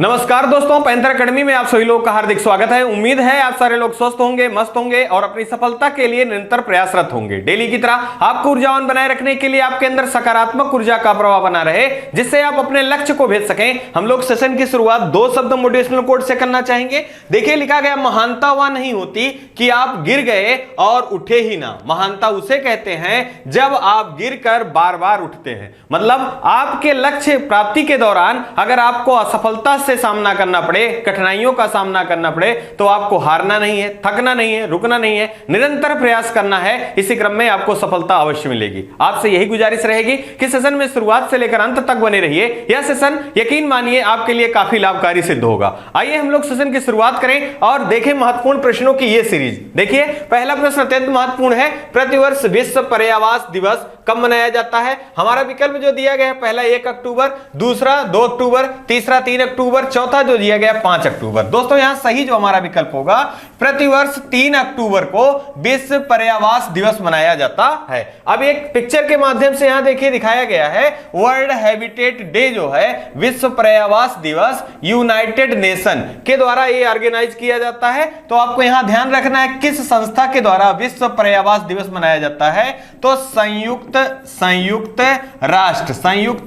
नमस्कार दोस्तों, panther academy में आप सभी लोगों का हार्दिक स्वागत है। उम्मीद है आप सारे लोग स्वस्थ होंगे, मस्त होंगे और अपनी सफलता के लिए निरंतर प्रयासरत होंगे। डेली की तरह आपको ऊर्जावान बनाए रखने के लिए आपके अंदर सकारात्मक ऊर्जा का प्रवाह बना रहे, जिससे आप अपने लक्ष्य को भेज सकें। हम लोग सेशन की शुरुआत 2 शब्द मोटिवेशनल कोट से करना चाहेंगे। देखिए, लिखा गया महानता वह नहीं होती कि आप गिर गए और उठे ही ना। महानता उसे कहते हैं जब आप गिरकर बार बार उठते हैं। मतलब आपके लक्ष्य प्राप्ति के दौरान अगर आपको असफलता से सामना करना पड़े, कठिनाइयों का सामना करना पड़े, तो आपको हारना नहीं है, थकना नहीं है, रुकना नहीं है, निरंतर प्रयास करना है। इसी क्रम में आपको सफलता अवश्य मिलेगी। आपसे यही गुजारिश रहेगी कि सेशन में शुरुआत से लेकर अंत तक बने रहिए। यह सेशन यकीन मानिए आपके लिए काफी लाभकारी सिद्ध होगा। आइए हम लोग सेशन की शुरुआत करें और देखें महत्वपूर्ण प्रश्नों की यह सीरीज। देखिए, पहला प्रश्न अत्यंत महत्वपूर्ण है। प्रतिवर्ष विश्व पर्यावरण दिवस कब मनाया जाता है? हमारा विकल्प जो दिया गया है, पहला 1 अक्टूबर, दूसरा 2 अक्टूबर, तीसरा 3 अक्टूबर, चौथा जो दिया गया 5 अक्टूबर। दोस्तों, यहां सही जो हमारा विकल्प होगा, प्रतिवर्ष 3 अक्टूबर को विश्व पर्यावरण दिवस मनाया जाता है। अब एक पिक्चर के माध्यम से यहां देखिए दिखाया गया है, वर्ल्ड हैबिटेट डे जो है, विश्व पर्यावरण दिवस यूनाइटेड नेशन के द्वारा ये ऑर्गेनाइज किया जाता है। तो आपको यहां ध्यान रखना है किस संस्था के द्वारा विश्व पर्यावरण दिवस मनाया जाता है। तो संयुक्त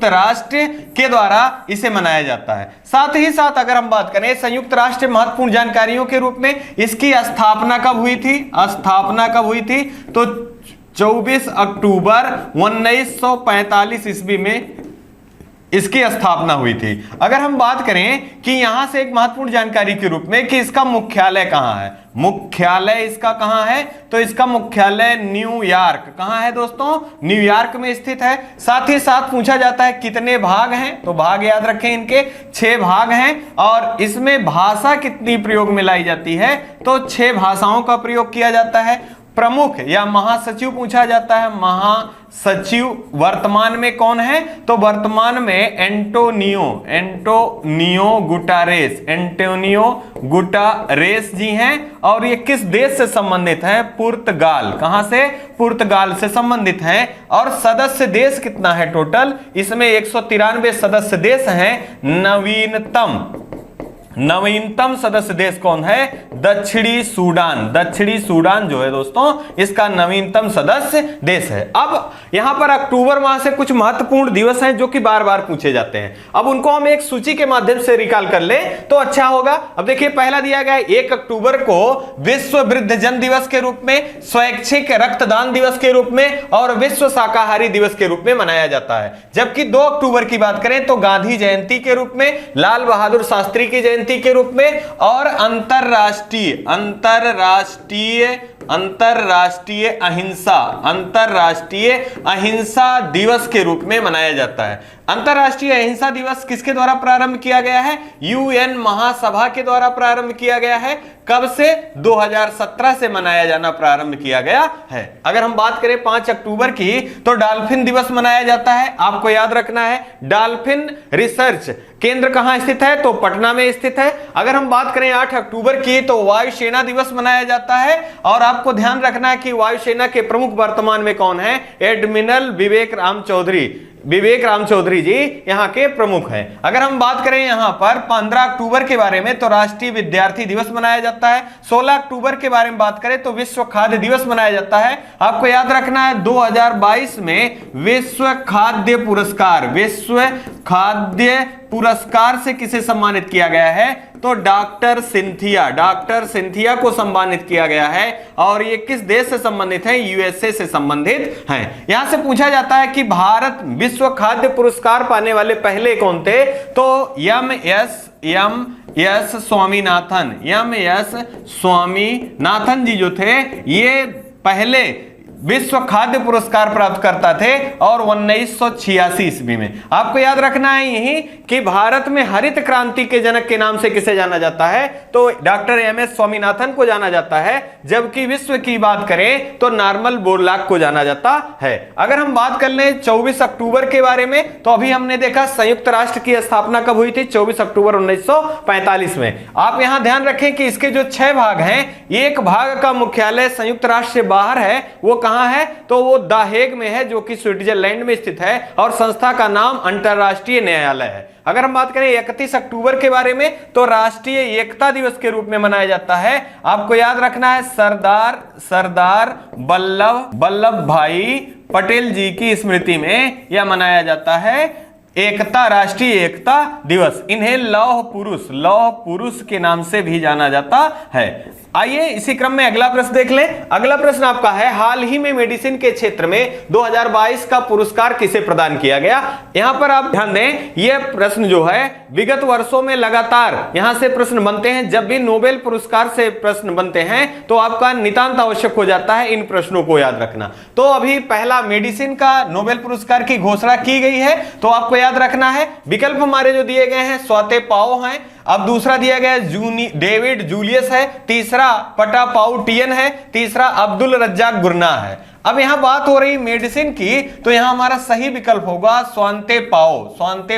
राष्ट्र के द्वारा इसे मनाया जाता है। साथ ही साथ अगर हम बात करें संयुक्त राष्ट्र महत्वपूर्ण जानकारियों के रूप में, इसकी स्थापना कब हुई थी? तो 24 अक्टूबर 1945 ईस्वी में इसकी स्थापना हुई थी। अगर हम बात करें कि यहां से एक महत्वपूर्ण जानकारी के रूप में कि इसका मुख्यालय कहां है, मुख्यालय इसका कहां है? तो इसका मुख्यालय न्यूयॉर्क। कहां है दोस्तों? न्यूयॉर्क में स्थित है। साथ ही साथ पूछा जाता है कितने भाग हैं, तो भाग याद रखें, इनके 6 भाग हैं। और इसमें भाषा कितनी प्रयोग में लाई जाती है? तो 6 भाषाओं का प्रयोग किया जाता है। प्रमुख या महासचिव पूछा जाता है, महासचिव वर्तमान में कौन है? तो वर्तमान में एंटोनियो गुटारेस जी हैं। और ये किस देश से संबंधित हैं? पुर्तगाल। कहां से? पुर्तगाल से संबंधित हैं। और सदस्य देश कितना है टोटल? इसमें 193 सदस्य देश हैं। नवीनतम सदस्य देश कौन है? दक्षिणी सूडान जो है दोस्तों, इसका नवीनतम सदस्य देश है। अब यहां पर अक्टूबर माह से कुछ महत्वपूर्ण दिवस हैं जो कि बार बार पूछे जाते हैं। अब उनको हम एक सूची के माध्यम से रिकॉल कर ले तो अच्छा होगा। अब देखिए, पहला दिया गया 1 अक्टूबर को विश्व वृद्धजन दिवस के रूप में, स्वैच्छिक रक्तदान दिवस के रूप में और विश्व शाकाहारी दिवस के रूप में मनाया जाता है। जबकि 2 अक्टूबर की बात करें तो गांधी जयंती के रूप में, लाल बहादुर शास्त्री की जयंती के रूप में और अंतरराष्ट्रीय अहिंसा दिवस के रूप में मनाया जाता है। अंतरराष्ट्रीय अहिंसा दिवस किसके द्वारा प्रारंभ किया गया है? यूएन महासभा के द्वारा प्रारंभ किया गया है। कब से? 2017 से मनाया जाना प्रारंभ किया गया है। अगर हम बात करें 5 अक्टूबर की, तो डॉल्फिन दिवस मनाया जाता है। आपको याद रखना है, डॉल्फिन रिसर्च केंद्र कहां स्थित है? तो पटना में स्थित है। अगर हम बात करें 8 अक्टूबर की, तो वायुसेना दिवस मनाया जाता है। और आपको ध्यान रखना है कि वायुसेना के प्रमुख वर्तमान में कौन है? एडमिरल विवेक राम चौधरी जी यहां के प्रमुख हैं। अगर हम बात करें यहां पर 15 अक्टूबर के बारे में, तो राष्ट्रीय विद्यार्थी दिवस मनाया जाता है। 16 अक्टूबर के बारे में बात करें तो विश्व खाद्य दिवस मनाया जाता है। आपको याद रखना है 2022 में विश्व खाद्य पुरस्कार से किसे सम्मानित किया गया है? तो डॉक्टर सिंथिया को सम्मानित किया गया है। और ये किस देश से संबंधित है? यूएसए से संबंधित हैं। यहां से पूछा जाता है कि भारत विश्व खाद्य पुरस्कार पाने वाले पहले कौन थे? तो एम एस स्वामीनाथन जी जो थे, ये पहले विश्व खाद्य पुरस्कार प्राप्त करता थे और 1986 ईस्वी में। आपको याद रखना है यही कि भारत में हरित क्रांति के जनक के नाम से किसे जाना जाता है? तो डॉक्टर एम.एस. स्वामीनाथन को जाना जाता है। जबकि विश्व की बात करें तो नॉर्मन बोरलॉग को जाना जाता है। अगर हम बात कर लें 24 अक्टूबर के बारे में, तो अभी हमने देखा संयुक्त राष्ट्र की स्थापना कब हुई थी? 24 अक्टूबर 1945 में। आप यहां ध्यान रखें कि इसके जो 6 भाग हैं, एक भाग का मुख्यालय संयुक्त राष्ट्र से बाहर है, वो कहां है, तो वो द हेग में है, जो कि स्विट्जरलैंड में स्थित है, और संस्था का नाम अंतरराष्ट्रीय न्यायालय है। अगर हम बात करें 31 अक्टूबर के बारे में, तो राष्ट्रीय एकता दिवस के रूप में मनाया जाता है। आपको याद रखना है सरदार वल्लभ भाई पटेल जी की स्मृति में यह मनाया जाता है एकता, राष्ट्रीय एकता दिवस। इन्हें लौह पुरुष के नाम से भी जाना जाता है। आइए इसी क्रम में अगला प्रश्न देख लें। अगला प्रश्न आपका है, हाल ही में मेडिसिन के क्षेत्र में 2022 का पुरस्कार किसे प्रदान किया गया। यहां पर आप ध्यान दें, यह प्रश्न जो है विगत वर्षों में लगातार यहां से प्रश्न बनते हैं। जब भी नोबेल पुरस्कार से प्रश्न बनते हैं तो आपका नितांत आवश्यक हो जाता है इन प्रश्नों को याद रखना। तो अभी पहला मेडिसिन का नोबेल पुरस्कार की घोषणा की गई है, तो आपको याद रखना है विकल्प हमारे जो दिए गए हैं, स्वाते पाओ हैं, अब दूसरा दिया गया डेविड जूलियस है, तीसरा पटा पाउ टियन है, तीसरा अब्दुल रज्जाक गुरना है। अब यहां बात हो रही मेडिसिन की, तो यहां हमारा सही विकल्प होगा स्वांते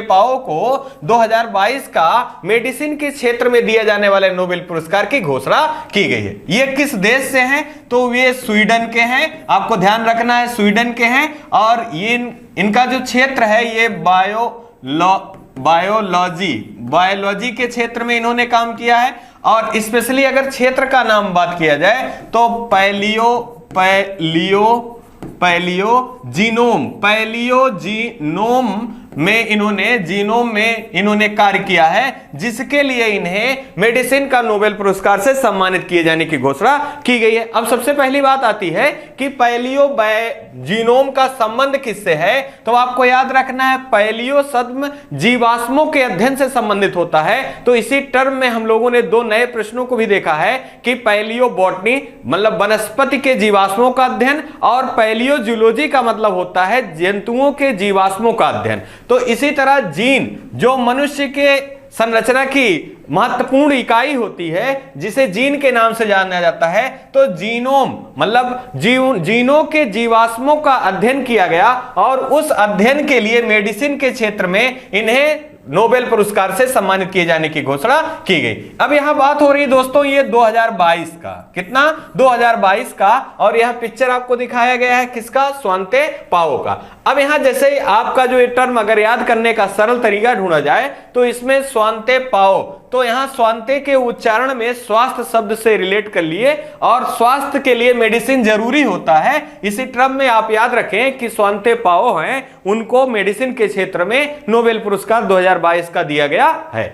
पाओ को 2022 का मेडिसिन के क्षेत्र में दिए जाने वाले नोबेल पुरस्कार की घोषणा की गई है। ये किस देश से हैं, तो ये स्वीडन के हैं। आपको ध्यान रखना है स्वीडन के हैं, और ये इनका जो क्षेत्र है ये बायोलॉजी के क्षेत्र में इन्होंने काम किया है। और स्पेशली अगर क्षेत्र का नाम बात किया जाए तो पैलियोजीनोम में इन्होंने कार्य किया है, जिसके लिए इन्हें मेडिसिन का नोबेल पुरस्कार से सम्मानित किए जाने की घोषणा की गई है। अब सबसे पहली बात आती है कि पैलियोजीनोम का संबंध किससे है, तो आपको याद रखना है पैलियो शब्द जीवाश्मों के अध्ययन से संबंधित होता है। तो इसी टर्म में हम लोगों ने दो नए प्रश्नों को भी देखा है कि पैलियो बॉटनी मतलब वनस्पति के जीवाश्मों का अध्ययन, और पैलियोजूलॉजी का मतलब होता है जंतुओं के जीवाश्मों का अध्ययन। तो इसी तरह जीन जो मनुष्य के संरचना की महत्वपूर्ण इकाई होती है, जिसे जीन के नाम से जाना जाता है, तो जीनोम मतलब जीनों के जीवाश्मों का अध्ययन किया गया, और उस अध्ययन के लिए मेडिसिन के क्षेत्र में इन्हें नोबेल पुरस्कार से सम्मानित किए जाने की घोषणा की गई। अब यहां बात हो रही है दोस्तों ये 2022 का, कितना 2022 का, और यहां पिक्चर आपको दिखाया गया है किसका, स्वांते पाओ का। अब यहां जैसे आपका जो टर्म अगर याद करने का सरल तरीका ढूंढा जाए तो इसमें स्वांते पाओ, तो यहां स्वांते के उच्चारण में स्वास्थ्य शब्द से रिलेट कर लिए, और स्वास्थ्य के लिए मेडिसिन जरूरी होता है। इसी क्रम में आप याद रखें कि स्वांते पाओ हैं, उनको मेडिसिन के क्षेत्र में नोबेल पुरस्कार 2022 का दिया गया है।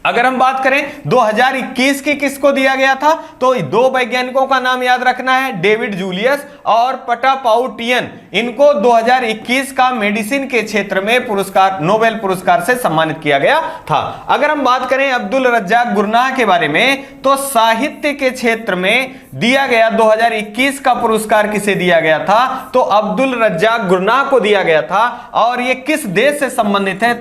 अगर हम बात करें 2021 की किसको दिया गया था, तो दो वैज्ञानिकों का नाम याद रखना है, डेविड जूलियस और पटा पाउ टियन। इनको 2021 का मेडिसिन के क्षेत्र में पुरस्कार नोबेल पुरस्कार से सम्मानित किया गया था। अगर हम बात करें अब्दुल रज्जाक गुरनाह के बारे में, तो साहित्य के क्षेत्र में दिया गया 2021 का पुरस्कार किसे दिया गया था, तो अब्दुल रज्जाक गुरनाह को दिया गया था। और ये किस देश से संबंधित है,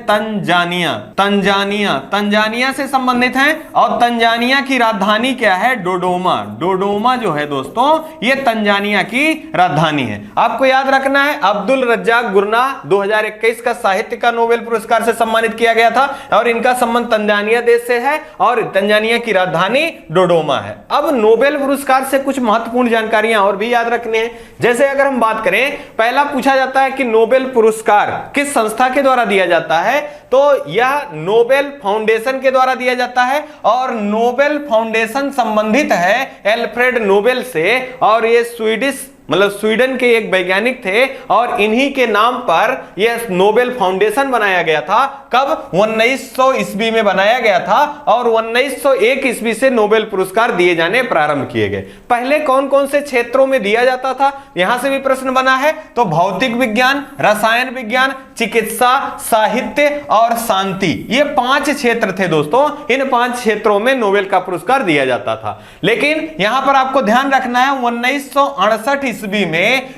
तंजानिया से संबंधित हैं, और तंजानिया की राजधानी क्या है, डोडोमा जो है दोस्तों ये तंजानिया की राजधानी है। आपको याद रखना है अब्दुल रज्जाक गुरनाह 2021 का साहित्य का नोबेल पुरस्कार से सम्मानित किया गया था, और इनका संबंध तंजानिया देश से है, और तंजानिया की राजधानी डोडोमा है। अब नोबेल पुरस्कार से कुछ महत्वपूर्ण जानकारियां और भी याद रखने हैं। जैसे अगर हम बात करें, पहला पूछा जाता है कि नोबेल पुरस्कार किस संस्था के द्वारा दिया जाता है, तो यह नोबेल फाउंडेशन के द्वारा दिया जाता है, और नोबेल फाउंडेशन संबंधित है एल्फ्रेड नोबेल से, और ये स्वीडन के एक वैज्ञानिक थे, और इन्हीं के नाम पर यह नोबेल फाउंडेशन बनाया गया था। कब, 1900 ईस्वी में बनाया गया था, और 1901 ईस्वी से नोबेल पुरस्कार दिए जाने प्रारंभ किए गए। पहले कौन कौन से क्षेत्रों में दिया जाता था, यहां से भी प्रश्न बना है, तो भौतिक विज्ञान, रसायन विज्ञान, चिकित्सा, साहित्य और शांति, ये 5 क्षेत्र थे दोस्तों। इन 5 क्षेत्रों में नोबेल का पुरस्कार दिया जाता था। लेकिन यहां पर आपको ध्यान रखना है 1968 ईस्वी में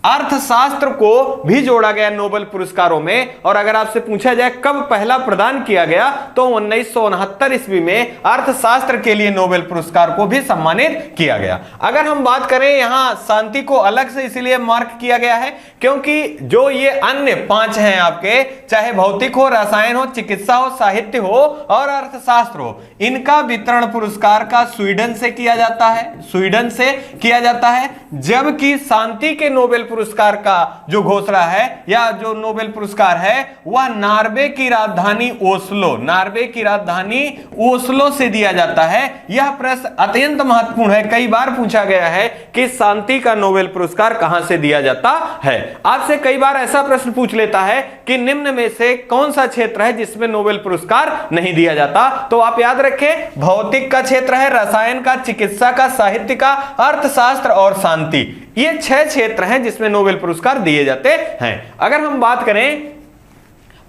अर्थशास्त्र को भी जोड़ा गया नोबेल पुरस्कारों में। और अगर आपसे पूछा जाए कब पहला प्रदान किया गया तो 1969 ईस्वी में अर्थशास्त्र के लिए नोबेल पुरस्कार को भी सम्मानित किया गया। अगर हम बात करें यहां शांति को अलग से इसलिए मार्क किया गया है क्योंकि जो ये अन्य 5 हैं आपके, चाहे भौतिक हो, रसायन हो, चिकित्सा हो, साहित्य हो और अर्थशास्त्र हो, इनका वितरण पुरस्कार का स्वीडन से किया जाता है, स्वीडन से किया जाता है। जबकि शांति के नोबेल पुरस्कार का जो घोषणा है या जो नोबेल पुरस्कार है वह नॉर्वे की राजधानी ओस्लो, नॉर्वे की राजधानी ओस्लो से दिया जाता है। यह प्रश्न अत्यंत महत्वपूर्ण है, कई बार पूछा गया है कि शांति का नोबेल पुरस्कार कहां से दिया जाता है। आपसे कई बार ऐसा प्रश्न पूछ लेता है कि निम्न में से कौन सा क्षेत्र है जिसमें नोबेल पुरस्कार नहीं दिया जाता, तो आप याद रखें भौतिक का क्षेत्र है, रसायन का, चिकित्सा का, साहित्य का, अर्थशास्त्र और शांति, ये 6 क्षेत्र हैं जिसमें नोबेल पुरस्कार दिए जाते हैं। अगर हम बात करें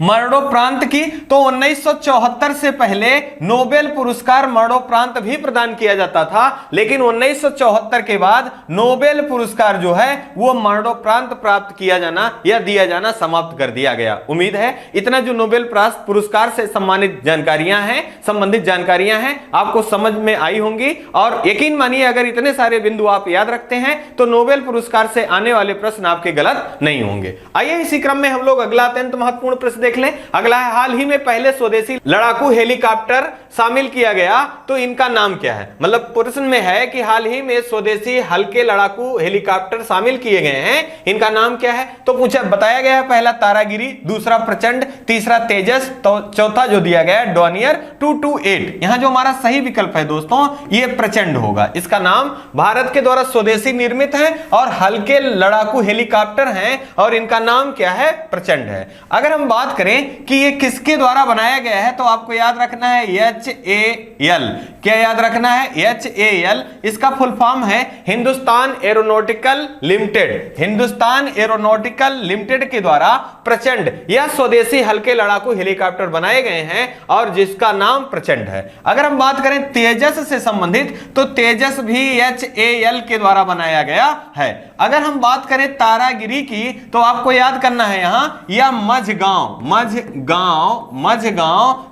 मरणोपरांत की तो 1974 से पहले नोबेल पुरस्कार मरणोपरांत भी प्रदान किया जाता था, लेकिन 1974 के बाद नोबेल पुरस्कार जो है वो मरणोपरांत प्राप्त किया जाना या दिया जाना समाप्त कर दिया गया। उम्मीद है इतना जो नोबेल पुरस्कार से सम्मानित जानकारियां हैं, संबंधित जानकारियां हैं, आपको समझ में आई होंगी। और यकीन मानिए अगर इतने सारे बिंदु आप याद रखते हैं तो नोबेल पुरस्कार से आने वाले प्रश्न आपके गलत नहीं होंगे। आइए इसी क्रम में हम लोग अगला अत्यंत महत्वपूर्ण प्रश्न देख लें। अगला है हाल ही में पहले स्वदेशी लड़ाकू हेलीकॉप्टर शामिल किया गया तो इनका नाम क्या है। मतलब प्रश्न में है कि हाल ही में स्वदेशी हल्के लड़ाकू हेलीकॉप्टर शामिल किए गए हैं, इनका नाम क्या है। तो पूछा बताया गया है पहला तारागिरी, दूसरा प्रचंड, तीसरा तेजस, तो चौथा जो दिया गया है डॉनियर 228। यहां जो हमारा सही विकल्प है दोस्तों ये प्रचंड होगा। इसका नाम भारत के द्वारा स्वदेशी निर्मित है और हल्के लड़ाकू हेलीकॉप्टर हैं और इनका नाम क्या है, प्रचंड है। अगर हम बात करें कि ये किसके द्वारा बनाया गया है तो आपको याद रखना है HAL। क्या याद रखना है, HAL। इसका फुल फॉर्म है Hindustan aeronautical limited. Hindustan aeronautical limited के द्वारा प्रचंड या स्वदेशी हल्के लड़ाकू हेलीकॉप्टर बनाए गए हैं और जिसका नाम प्रचंड है। अगर हम बात करें तेजस से संबंधित तो तेजस भी HAL के द्वारा बनाया गया है। अगर हम बात करें तारागिरी की तो आपको याद करना है यहां या मझगांव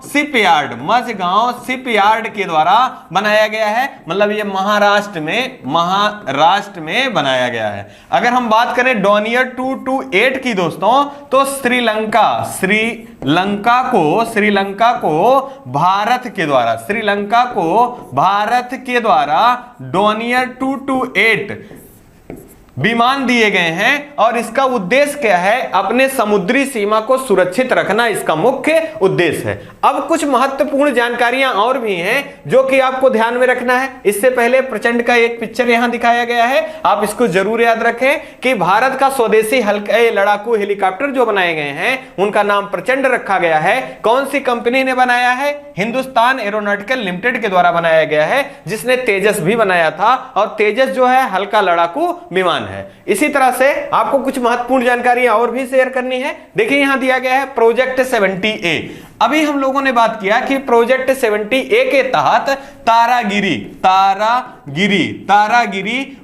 शिपयार्ड के द्वारा बनाया गया है। मतलब ये महाराष्ट्र में बनाया गया है। अगर हम बात करें डॉनियर 228 की दोस्तों तो श्रीलंका को भारत के द्वारा डॉनियर 228 विमान दिए गए हैं और इसका उद्देश्य क्या है, अपने समुद्री सीमा को सुरक्षित रखना इसका मुख्य उद्देश्य है। अब कुछ महत्वपूर्ण जानकारियां और भी हैं जो कि आपको ध्यान में रखना है। इससे पहले प्रचंड का एक पिक्चर यहां दिखाया गया है, आप इसको जरूर याद रखें कि भारत का स्वदेशी हल्के लड़ाकू हेलीकॉप्टर जो बनाए गए हैं उनका नाम प्रचंड रखा गया है। कौन सी कंपनी ने बनाया है, हिंदुस्तान एरोनॉटिकल लिमिटेड के द्वारा बनाया गया है, जिसने तेजस भी बनाया था और तेजस जो है हल्का लड़ाकू विमान है। इसी तरह से आपको कुछ महत्वपूर्ण जानकारियां और भी शेयर करनी है। देखिए यहां दिया गया है प्रोजेक्ट 70A। अभी हम लोगों ने बात किया कि प्रोजेक्ट 70A के तहत तारागिरी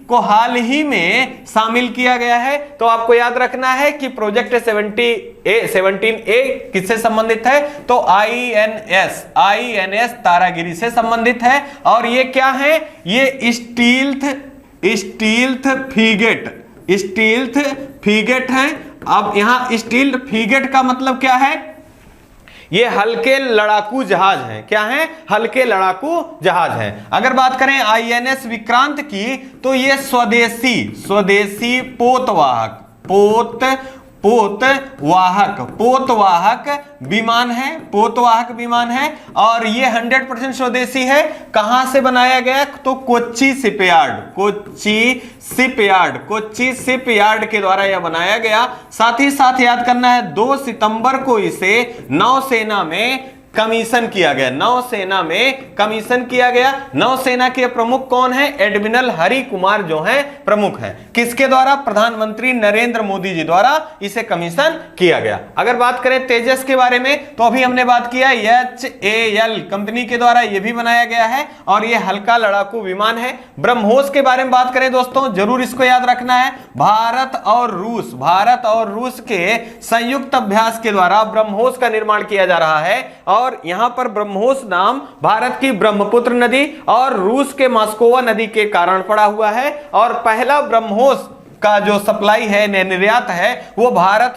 को हाल ही में शामिल किया गया है। तो आपको याद रखना है कि प्रोजेक्ट 17A किससे संबंधित है तो INS तारागिरी से संबंधित है। और ये क्या है, ये स्टील्थ फ्रीगेट है। अब यहां स्टील्थ फ्रीगेट का मतलब क्या है, ये हल्के लड़ाकू जहाज हैं। क्या हैं, हल्के लड़ाकू जहाज हैं। अगर बात करें INS विक्रांत की तो ये स्वदेशी पोतवाहक विमान है और ये 100% स्वदेशी है। कहां से बनाया गया तो कोच्चि शिपयार्ड के द्वारा यह बनाया गया। साथ ही साथ याद करना है 2 सितंबर को इसे नौसेना में कमीशन किया गया, नौसेना में कमीशन किया गया। नौसेना के प्रमुख कौन है? एडमिरल हरि कुमार जो है प्रमुख है। किसके द्वारा? प्रधानमंत्री नरेंद्र मोदी जी द्वारा इसे कमीशन किया गया। अगर बात करें तेजस के बारे में तो अभी हमने बात किया HAL कंपनी के द्वारा यह भी बनाया गया है और यह हल्का लड़ाकू विमान है। ब्रह्मोस के बारे में बात करें दोस्तों, जरूर इसको याद रखना है, भारत और रूस के संयुक्त अभ्यास के द्वारा ब्रह्मोस का निर्माण किया जा रहा है और यहां पर ब्रह्मोस नाम भारत की ब्रह्मपुत्र नदी और रूस के मास्कोवा नदी के कारण पड़ा हुआ है और पहला ब्रह्मोस का जो सप्लाई है, निर्यात है, वो भारत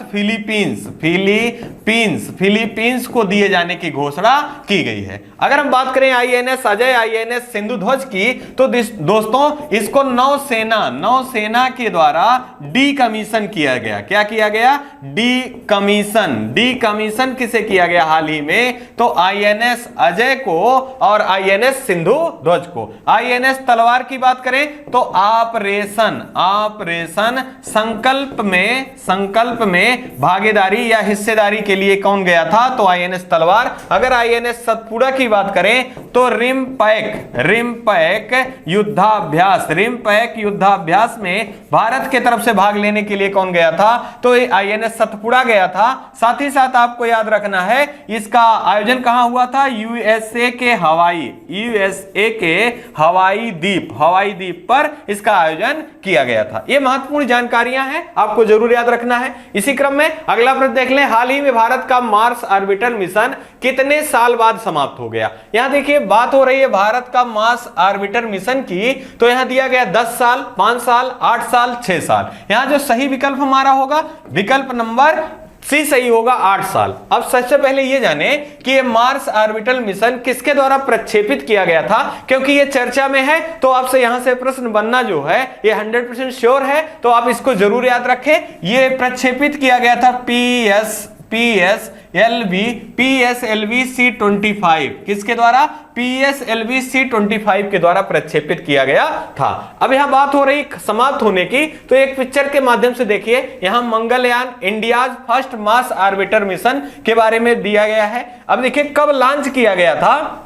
फिलीपींस को दिए जाने की घोषणा की गई है। अगर हम बात करें INS अजय, INS सिंधु ध्वज की, तो दोस्तों इसको नौसेना के द्वारा डीकमीशन किया गया। क्या किया गया? डीकमीशन किसे किया गया हाल ही में? तो INS अजय को और INS सिंधु ध्वज को। INS तलवार की बात करें तो ऑपरेशन संकल्प में भागीदारी या हिस्सेदारी के लिए कौन गया था? तो INS तलवार। अगर INS सतपुड़ा की बात करें तो रिमपैक युद्धाभ्यास में भारत के तरफ से भाग लेने के लिए कौन गया था? तो INS सतपुड़ा गया था। साथ ही साथ आपको याद रखना है इसका आयोजन कहां हुआ था? USA के हवाई द्वीप पर इसका आयोजन किया गया था। यह महत्वपूर्ण जानकारियां हैं, आपको जरूर याद रखना है। इसी क्रम में अगला प्रश्न देख लें, हाल ही में भारत का मार्स ऑर्बिटर मिशन कितने साल बाद समाप्त हो गया? यहां देखिए बात हो रही है भारत का मार्स ऑर्बिटर मिशन की, तो यहां दिया गया 10 साल, 5 साल, 8 साल, 6 साल। यहां जो सही विकल्प हमारा होगा विकल्प नंबर सी सही होगा, 8 साल। अब सबसे पहले ये जाने कि ये मार्स ऑर्बिटल मिशन किसके द्वारा प्रक्षेपित किया गया था, क्योंकि ये चर्चा में है तो आपसे यहां से प्रश्न बनना जो है ये 100% श्योर है, तो आप इसको जरूर याद रखें। ये प्रक्षेपित किया गया था PSLV C-25 किसके द्वारा? PSLV C-25 के द्वारा प्रक्षेपित किया गया था। अब यहां बात हो रही समाप्त होने की, तो एक पिक्चर के माध्यम से देखिए, यहां Mangalyaan India's first Mars orbiter mission के बारे में दिया गया है। अब देखिए कब लॉन्च किया गया था,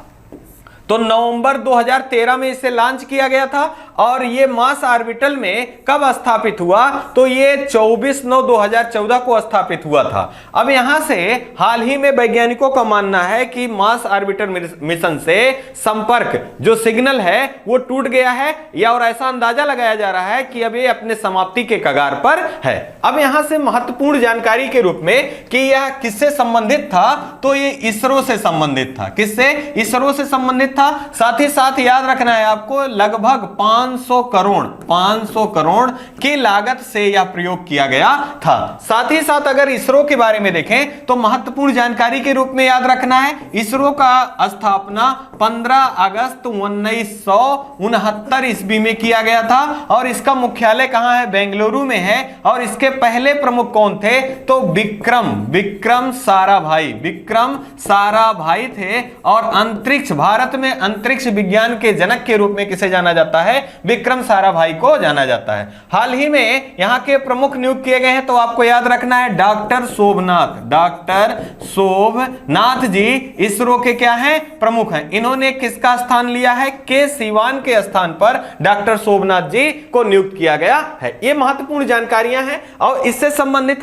तो नवंबर 2013 में इसे लॉन्च किया गया था और ये मार्स ऑर्बिटल में कब स्थापित हुआ? तो ये 24/9/2014 को स्थापित हुआ था। अब यहां से हाल ही में वैज्ञानिकों का मानना है कि मार्स ऑर्बिटर मिशन से संपर्क जो सिग्नल है वो टूट गया है, या और ऐसा अंदाजा लगाया जा रहा है कि अब ये अपने समाप्ति के कगार पर है। अब यहां से महत्वपूर्ण जानकारी के रूप में कि यह किससे संबंधित था, तो ये इसरो से संबंधित था। किससे? इसरो से संबंधित था। साथ ही साथ याद रखना है आपको लगभग 500 करोड़ की लागत से यह प्रयोग किया गया था। साथ ही साथ अगर इसरो के बारे में देखें तो महत्वपूर्ण जानकारी के रूप में याद रखना है इसरो का स्थापना 15 अगस्त 1969 ईस्वी में किया गया था और इसका मुख्यालय कहां है? बेंगलुरु में है। और इसके पहले प्रमुख कौन थे? तो विक्रम साराभाई थे। और अंतरिक्ष, भारत में अंतरिक्ष विज्ञान के जनक के रूप में किसे जाना जाता है? विक्रम साराभाई को जाना जाता है। हाल ही में यहां के प्रमुख नियुक्त किए गए हैं, तो आपको याद रखना है डॉक्टर शोभनाथ जी इसरो के क्या हैं? प्रमुख हैं। इन्होंने किसका स्थान लिया है? के सिवान के स्थान पर डॉक्टर शोभनाथ जी को नियुक्त किया गया है। ये महत्वपूर्ण जानकारियां हैं और इससे संबंधित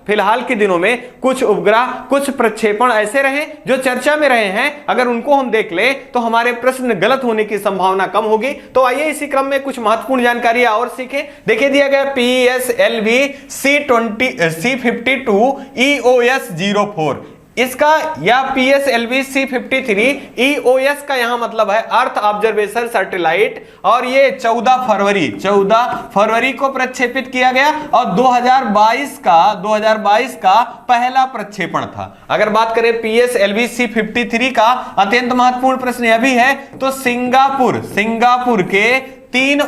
फिलहाल के दिनों में कुछ उपग्रह, कुछ प्रक्षेपण ऐसे रहे जो चर्चा में रहे हैं। अगर उनको हम देख ले तो हमारे प्रश्न गलत होने की संभावना कम होगी। तो आइए इसी क्रम में कुछ महत्वपूर्ण जानकारियां और सीखें। देखिए दिया गया PSLV C-52 EOS 04 इसका, या PSLV C-53 EOS का यहां मतलब है अर्थ ऑब्जर्वेशन सैटेलाइट, और ये 14 फरवरी को प्रक्षेपित किया गया और 2022 का पहला प्रक्षेपण था। अगर बात करें PSLV C-53 का अत्यंत महत्वपूर्ण प्रश्न यह भी है, तो सिंगापुर के 3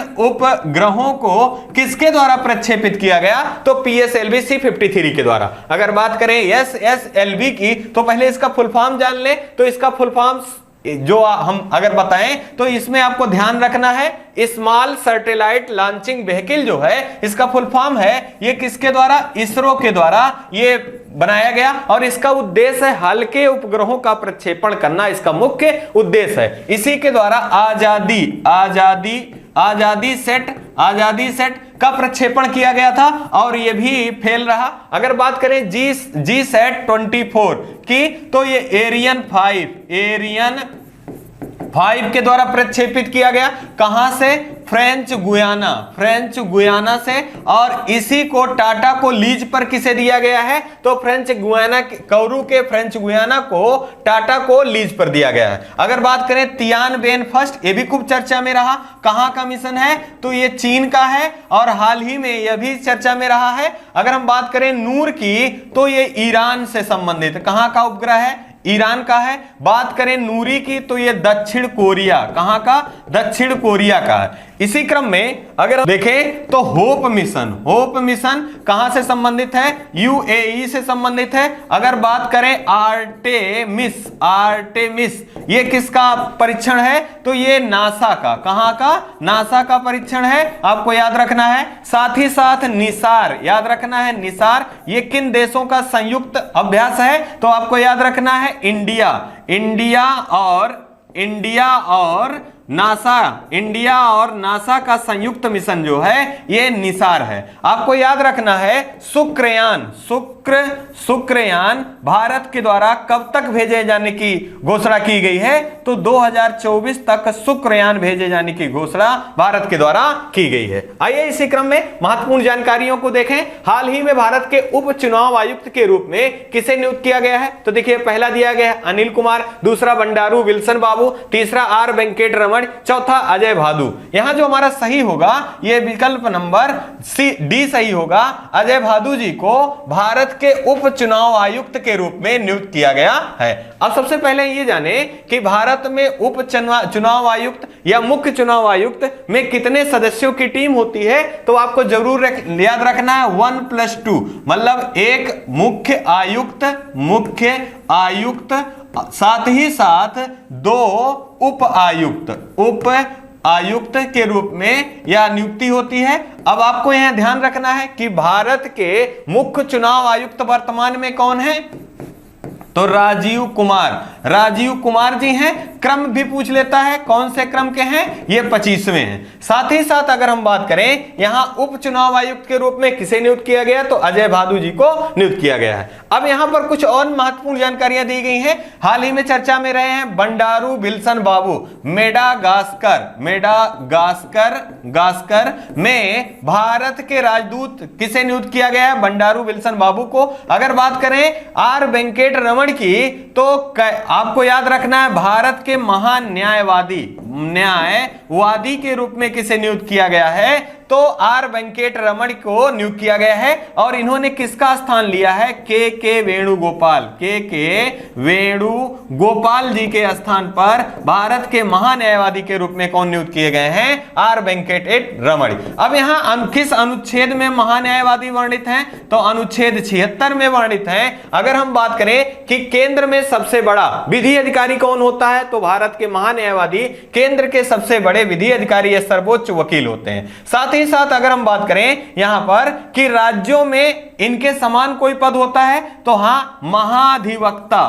उपग्रहों को किसके द्वारा प्रक्षेपित किया गया? तो PSLV C-53 के द्वारा। अगर बात करें SSLV की, तो पहले इसका फुल फॉर्म जान ले, तो इसका फुल फॉर्म जो हम अगर बताएं तो इसमें आपको ध्यान रखना है, स्मॉल सैटेलाइट लॉन्चिंग व्हीकल जो है इसका फुल फॉर्म है, ये किसके द्वारा, इसरो के द्वारा ये बनाया गया और इसका उद्देश्य है हल्के उपग्रहों का प्रक्षेपण करना, इसका मुख्य उद्देश्य है। इसी के द्वारा आजादी सेट का प्रक्षेपण किया गया था और ये भी फेल रहा। अगर बात करें जी सेट 24 की तो ये एरियन 5 के द्वारा प्रक्षेपित किया गया, कहां से, फ्रेंच गुयाना से, और इसी को टाटा को लीज पर किसे दिया गया है, तो फ्रेंच गुयाना को टाटा को लीज पर दिया गया है। अगर बात करें तियानबेन फर्स्ट, ये भी खूब चर्चा में रहा, कहां का मिशन है, तो ये चीन का है और हाल ही में यह भी चर्चा में रहा है। अगर हम बात करें नूर की तो ये ईरान से संबंधित, कहां का उपग्रह है, ईरान का है। बात करें नूरी की तो ये दक्षिण कोरिया, कहां का, दक्षिण कोरिया का है। इसी क्रम में अगर हम देखें तो होप मिशन कहां से संबंधित है, यूएई से संबंधित है। अगर बात करें आर्टेमिस ये किसका परीक्षण है, तो ये नासा का, कहां का, नासा का परीक्षण है, आपको याद रखना है। साथ ही साथ निसार याद रखना है, निसार ये किन देशों का संयुक्त अभ्यास है, तो आपको याद रखना है इंडिया और नासा का संयुक्त मिशन जो है ये निसार है। आपको याद रखना है शुक्रयान भारत के द्वारा कब तक भेजे जाने की घोषणा की गई है, तो 2024 तक शुक्रयान भेजे जाने की घोषणा भारत के द्वारा की गई है। आइए इसी क्रम में महत्वपूर्ण जानकारियों को देखें। हाल ही में भारत के उप चुनाव आयुक्त के रूप में किसे नियुक्त किया गया है, तो देखिए पहला दिया गया है अनिल कुमार, दूसरा बंडारू विल्सन बाबू, तीसरा आर वेंकट रमण, चौथा अजय भादु। यहां जो हमारा सही होगा ये विकल्प नंबर डी सही होगा। अजय भादु जी को भारत के उप चुनाव आयुक्त के रूप में नियुक्त किया गया है। अब सबसे पहले ये जाने कि भारत में उप चुनाव आयुक्त या मुख्य चुनाव आयुक्त में कितने सदस्यों की टीम होती है, तो आपको जरूर याद रखना है 1+2, मतलब एक मुख्य आयुक्त साथ ही साथ 2 उप आयुक्त के रूप में यह नियुक्ति होती है। अब आपको यहां ध्यान रखना है कि भारत के मुख्य चुनाव आयुक्त वर्तमान में कौन है, तो राजीव कुमार जी हैं। क्रम भी पूछ लेता है, कौन से क्रम के हैं, ये 25वें हैं। साथ ही साथ अगर हम बात करें यहां उप चुनाव आयुक्त के रूप में किसे नियुक्त किया गया, तो अजय भादु जी को नियुक्त किया गया है। अब यहां पर कुछ और महत्वपूर्ण जानकारियां दी गई हैं, हाल ही में चर्चा में रहे हैं बंडारू विल्सन बाबू, मेडागास्कर में भारत के राजदूत किसे नियुक्त किया गया है, बंडारू विल्सन बाबू को। अगर बात करें आर वेंकट रमण की, तो आपको याद रखना है भारत के न्यायवादी के रूप में किसे नियुक्त किया गया है, तो आर वेंकट रमण को नियुक्त किया गया है। और इन्होंने किसका स्थान लिया है, के वेणुगोपाल जी के स्थान पर भारत के महान्यायवादी के रूप में कौन नियुक्त किए गए हैं, आर वेंकट रमण। अब यहां किस अनुच्छेद में महान्यायवादी वर्णित हैं, तो अनुच्छेद 76 में वर्णित हैं। अगर हम बात करें कि केंद्र में सबसे बड़ा विधि अधिकारी कौन होता है, तो भारत के महान्यायवादी केंद्र के सबसे बड़े विधि अधिकारी या सर्वोच्च वकील होते हैं। साथ ही साथ अगर हम बात करें यहां पर कि राज्यों में इनके समान कोई पद होता है, तो हां महाधिवक्ता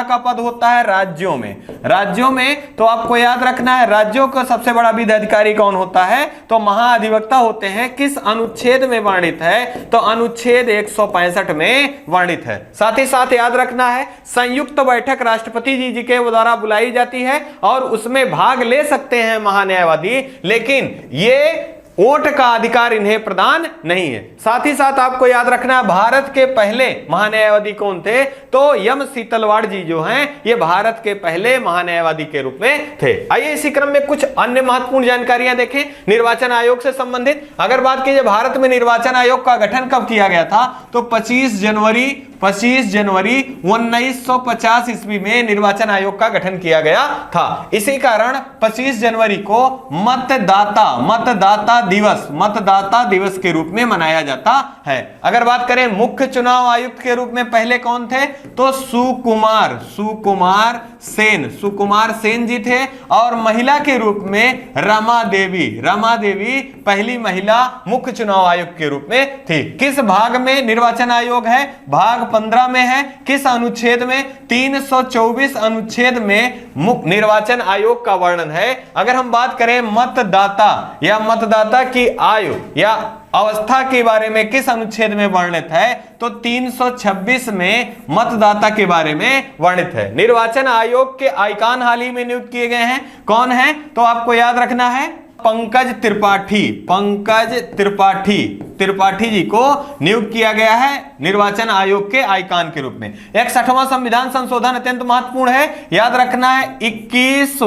का पद होता है राज्यों में। तो आपको याद रखना है राज्यों का सबसे बड़ा विधि अधिकारी कौन होता है, तो महाधिवक्ता होते हैं। किस अनुच्छेद में वर्णित है, तो अनुच्छेद 165 में वर्णित है। साथ ही साथ याद रखना है संयुक्त बैठक राष्ट्रपति जी के द्वारा बुलाई जाती है और उसमें भाग ले सकते हैं महान्यायवादी, लेकिन ये वोट का अधिकार इन्हें प्रदान नहीं है। साथ ही साथ आपको याद रखना है भारत के पहले महान्यायवादी कौन थे, तो यम शीतलवाड़ जी जो हैं ये भारत के पहले महान्यायवादी के रूप में थे। आइए इसी क्रम में कुछ अन्य महत्वपूर्ण जानकारियां देखें निर्वाचन आयोग से संबंधित। अगर बात कीजिए भारत में निर्वाचन आयोग का गठन कब किया गया था, तो 25 जनवरी 25 जनवरी 1950 ईस्वी में निर्वाचन आयोग का गठन किया गया था। इसी कारण 25 जनवरी को मतदाता दिवस के रूप में मनाया जाता है। अगर बात करें मुख्य चुनाव आयुक्त के रूप में पहले कौन थे, तो सुकुमार सेन जी थे, और महिला के रूप में रमा देवी पहली महिला मुख्य चुनाव आयुक्त के रूप में थी। किस भाग में निर्वाचन आयोग है, भाग 15 में है। किस अनुच्छेद में, 324 अनुच्छेद में निर्वाचन आयोग का वर्णन है। अगर हम बात करें मतदाता की आयु या अवस्था के बारे में किस अनुच्छेद में वर्णित है, तो 326 में मतदाता के बारे में वर्णित है। निर्वाचन आयोग के आइकान हाल ही में नियुक्त किए गए हैं, कौन है, तो आपको याद रखना है पंकज त्रिपाठी जी को नियुक्त किया गया है निर्वाचन आयोग के आइकान के रूप में। 61वां संविधान संशोधन अत्यंत महत्वपूर्ण है, याद रखना है 21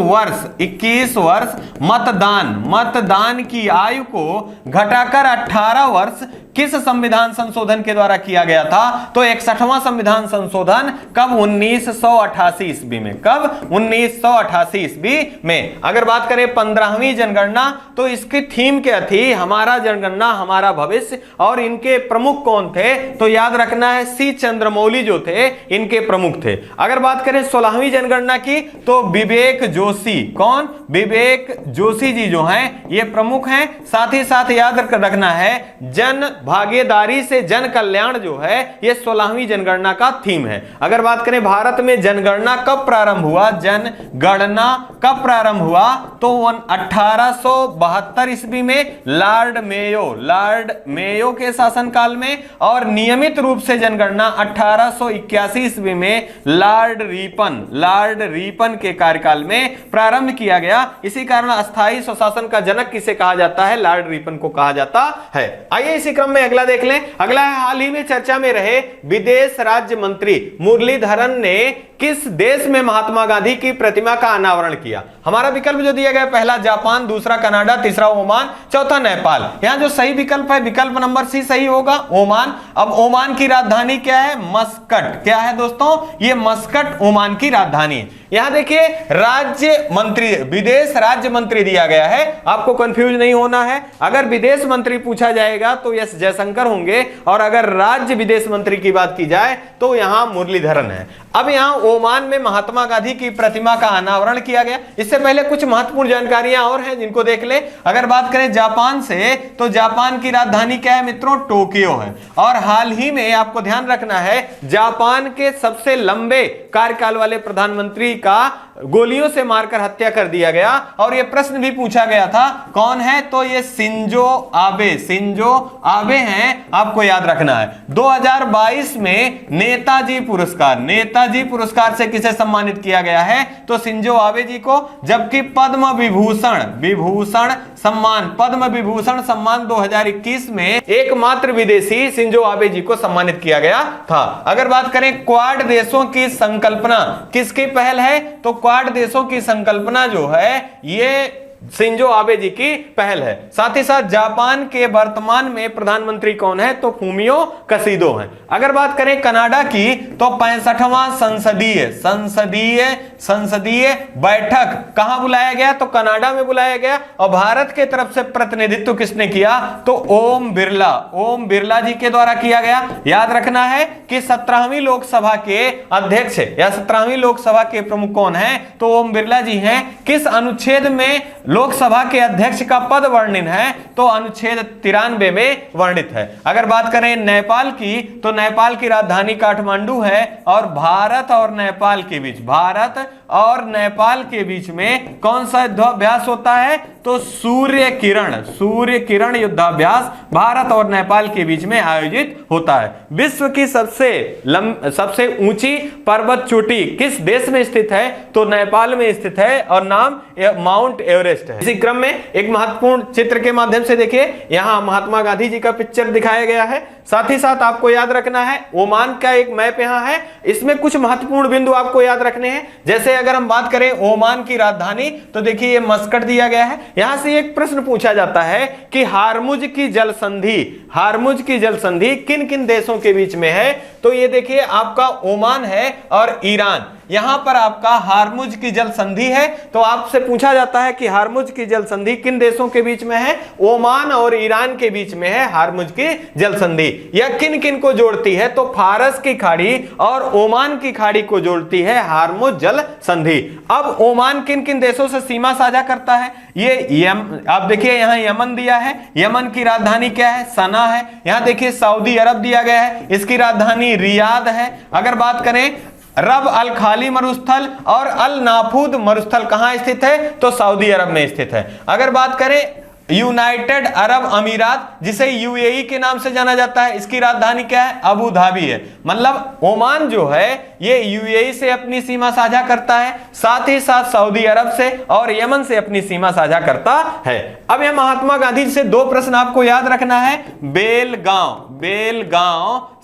वर्ष मतदान की आयु को घटाकर 18 वर्ष किस संविधान संशोधन के द्वारा किया गया था, तो 61वां संविधान संशोधन कब, 1988 ईस्वी में। कब, 1988 ईस्वी में। अगर बात करें 15वीं जनगणना, तो इसकी थीम क्या थी, हमारा जनगणना हमारा भविष्य, और इनके प्रमुख कौन थे, तो याद रखना है सी चंद्रमौली जो थे इनके प्रमुख थे। अगर बात करें 16वीं जनगणना की, तो विवेक जोशी जी जो हैं ये प्रमुख हैं। साथ ही साथ याद रखना है जन भागीदारी से जन कल्याण जो है ये 16वीं जनगणना का थीम है। अगर बात करें भारत में जनगणना कब प्रारंभ हुआ, जनगणना कब प्रारंभ हुआ, तो 1872 ईस्वी में लॉर्ड मेयो के शासनकाल में, और नियमित रूप से जनगणना 1881 ईस्वी में लॉर्ड रीपन के कार्यकाल में प्रारंभ किया गया। इसी कारण अस्थायी स्वशासन का जनक किसे कहा जाता है, लॉर्ड रीपन को कहा जाता है। आइए इसी क्रम में अगला देख लें। अगला है हाल ही में चर्चा में रहे विदेश राज्य मंत्री मुरलीधरन ने किस देश में महात्मा गांधी की प्रतिमा का अनावरण किया। हमारा विकल्प जो दिया गया, पहला जापान, दूसरा कनाडा, तीसरा ओमान, चौथा नेपाल। यहां जो सही विकल्प है, विकल्प नंबर सी सही होगा, ओमान। अब ओमान की राजधानी क्या है, मस्कट। क्या है दोस्तों, ये मस्कट ओमान की राजधानी है। यहां देखिए राज्य मंत्री, विदेश राज्य मंत्री दिया गया है, आपको कंफ्यूज नहीं होना है। अगर विदेश मंत्री पूछा जाएगा तो एस जयशंकर होंगे, और अगर राज्य विदेश मंत्री की बात की जाए तो यहां मुरलीधरन है। अब यहां ओमान में महात्मा गांधी की प्रतिमा का अनावरण किया गया। इससे पहले कुछ महत्वपूर्ण जानकारियां और हैं जिनको देख ले। अगर बात करें जापान से, तो जापान की राजधानी क्या है मित्रों, टोक्यो है। और हाल ही में आपको ध्यान रखना है जापान के सबसे लंबे कार्यकाल वाले प्रधानमंत्री का गोलियों से मारकर हत्या कर दिया गया, और यह प्रश्न भी पूछा गया था कौन है, तो ये शिंजो आबे हैं, आपको याद रखना है। 2022 में नेताजी पुरस्कार से किसे सम्मानित किया गया है, तो शिंजो आबे जी को। जबकि पद्म विभूषण सम्मान 2021 में एकमात्र विदेशी शिंजो आबे जी को सम्मानित किया गया था। अगर बात करें क्वाड देशों की संकल्पना किसकी पहल है, तो क्वाड देशों की संकल्पना जो है ये शिंजो आबे जी की पहल है। साथ ही साथ जापान के वर्तमान में प्रधानमंत्री कौन है, तो फूमियो कसीदो हैं। अगर बात करें कनाडा की, तो 65वां संसदीय बैठक कहां बुलाया गया, तो कनाडा में बुलाया गया। और भारत के तरफ से प्रतिनिधित्व किसने किया, तो ओम बिरला जी के द्वारा किया गया। याद रखना है कि 17वीं लोकसभा के अध्यक्ष या 17वीं लोकसभा के प्रमुख कौन है, तो ओम बिरला जी हैं। किस अनुच्छेद में लोकसभा के अध्यक्ष का पद वर्णित है, तो अनुच्छेद 93 में वर्णित है। अगर बात करें नेपाल की, तो नेपाल की राजधानी काठमांडू है। और भारत और नेपाल के बीच में कौन सा युद्धाभ्यास होता है, तो सूर्य किरण युद्धाभ्यास भारत और नेपाल के बीच में आयोजित होता है। विश्व की सबसे ऊंची पर्वत चोटी किस देश में स्थित है, तो नेपाल में स्थित है, और नाम माउंट एवरेस्ट बेस्ट है। इसी क्रम में एक महत्वपूर्ण चित्र के माध्यम से देखिए, यहां महात्मा गांधी जी का पिक्चर दिखाया गया है। साथ ही साथ आपको याद रखना है ओमान का एक मैप यहां है, इसमें कुछ महत्वपूर्ण बिंदु आपको याद रखने हैं। जैसे अगर हम बात करें ओमान की राजधानी, तो देखिए ये मस्कट दिया गया है। यहां से एक प्रश्न पूछा जाता है कि हारमुज की जल संधि किन किन देशों के बीच में है, तो ये देखिए आपका ओमान है और ईरान, यहां पर आपका हारमुज की जल संधि है। तो आपसे पूछा जाता है कि हारमुज की जल संधि किन देशों के बीच में है, ओमान और ईरान के बीच में है हारमुज की जल संधि। यह किन किन को जोड़ती है, तो फारस की खाड़ी और ओमान की खाड़ी को जोड़ती है हारमुज जल संधि। अब ओमान किन किन देशों से सीमा साझा करता है, ये आप देखिए यहां यमन दिया है, यमन की राजधानी क्या है, सना है। यहां देखिए सऊदी अरब दिया गया है, इसकी राजधानी रियाद है। अगर बात करें रब अल खाली मरुस्थल और अल नाफूद मरुस्थल कहां स्थित है, तो सऊदी अरब में स्थित है। अगर बात करें यूनाइटेड अरब अमीरात, जिसे यूएई के नाम से जाना जाता है, इसकी राजधानी क्या है, अबू धाबी है। मतलब ओमान जो है ये यूएई से अपनी सीमा साझा करता है, साथ ही साथ सऊदी अरब से और यमन से अपनी सीमा साझा करता है। अब यह महात्मा गांधी जी से दो प्रश्न आपको याद रखना है। बेलगांव